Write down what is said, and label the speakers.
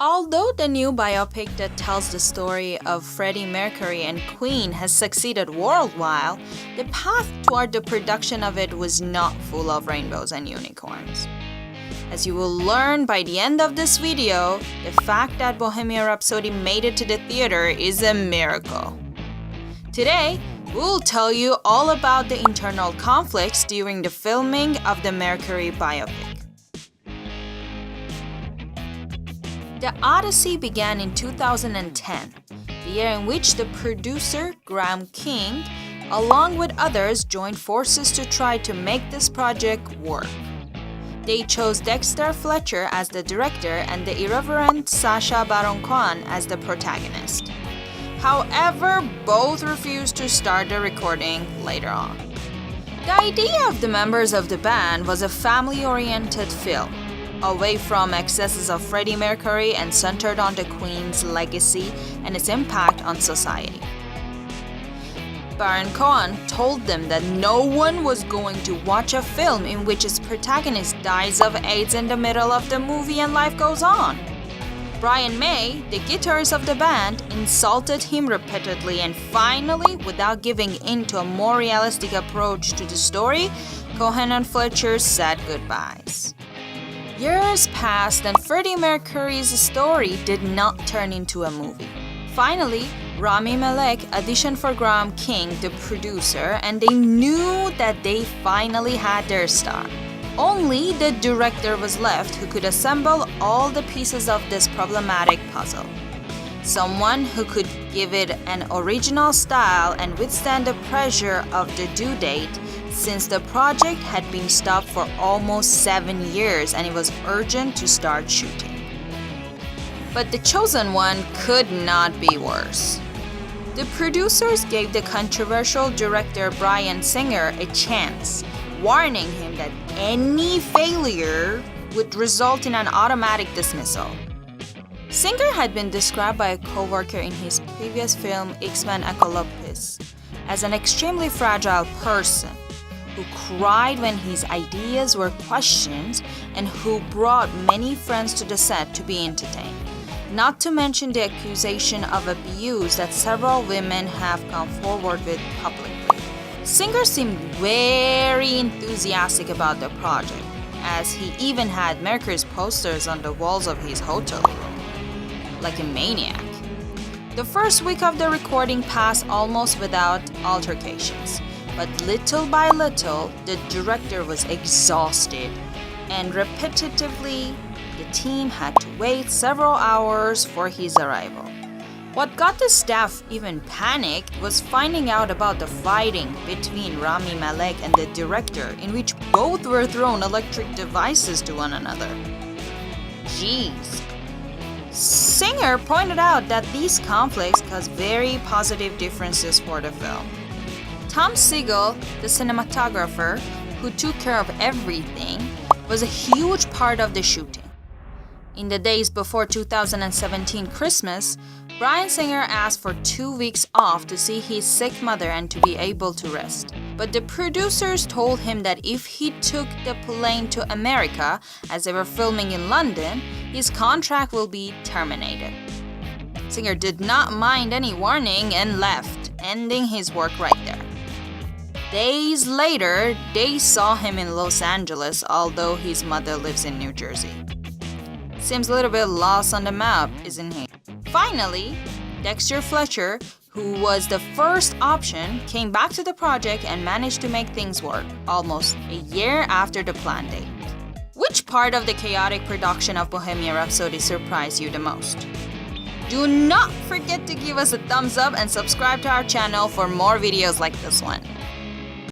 Speaker 1: Although the new biopic that tells the story of Freddie Mercury and Queen has succeeded worldwide, the path toward the production of it was not full of rainbows and unicorns. As you will learn by the end of this video, the fact that Bohemian Rhapsody made it to the theater is a miracle. Today, we'll tell you all about the internal conflicts during the filming of the Mercury biopic. The Odyssey began in 2010, the year in which the producer, Graham King, along with others, joined forces to try to make this project work. They chose Dexter Fletcher as the director and the irreverent Sacha Baron Cohen as the protagonist. However, both refused to start the recording later on. The idea of the members of the band was a family-oriented film, away from excesses of Freddie Mercury and centered on the Queen's legacy and its impact on society. Baron Cohen told them that no one was going to watch a film in which its protagonist dies of AIDS in the middle of the movie and life goes on. Brian May, the guitarist of the band, insulted him repeatedly, and finally, without giving in to a more realistic approach to the story, Cohen and Fletcher said goodbyes. Years passed and Freddie Mercury's story did not turn into a movie. Finally, Rami Malek auditioned for Graham King, the producer, and they knew that they finally had their star. Only the director was left who could assemble all the pieces of this problematic puzzle. Someone who could give it an original style and withstand the pressure of the due date, since the project had been stopped for almost 7 years and it was urgent to start shooting. But the chosen one could not be worse. The producers gave the controversial director Bryan Singer a chance, warning him that any failure would result in an automatic dismissal. Singer had been described by a co-worker in his previous film X-Men Apocalypse as an extremely fragile person who cried when his ideas were questioned and who brought many friends to the set to be entertained. Not to mention the accusation of abuse that several women have come forward with publicly. Singer seemed very enthusiastic about the project, as he even had Mercury's posters on the walls of his hotel room, like a maniac. The first week of the recording passed almost without altercations, but little by little, the director was exhausted, and repetitively, the team had to wait several hours for his arrival. What got the staff even panicked was finding out about the fighting between Rami Malek and the director, in which both were thrown electric devices to one another. Jeez. Singer pointed out that these conflicts caused very positive differences for the film. Tom Siegel, the cinematographer, who took care of everything, was a huge part of the shooting. In the days before 2017 Christmas, Bryan Singer asked for 2 weeks off to see his sick mother and to be able to rest. But the producers told him that if he took the plane to America, as they were filming in London, his contract will be terminated. Singer did not mind any warning and left, ending his work right there. Days later, they saw him in Los Angeles, although his mother lives in New Jersey. Seems a little bit lost on the map, isn't he? Finally, Dexter Fletcher, who was the first option, came back to the project and managed to make things work, almost a year after the planned date. Which part of the chaotic production of Bohemian Rhapsody surprised you the most? Do not forget to give us a thumbs up and subscribe to our channel for more videos like this one.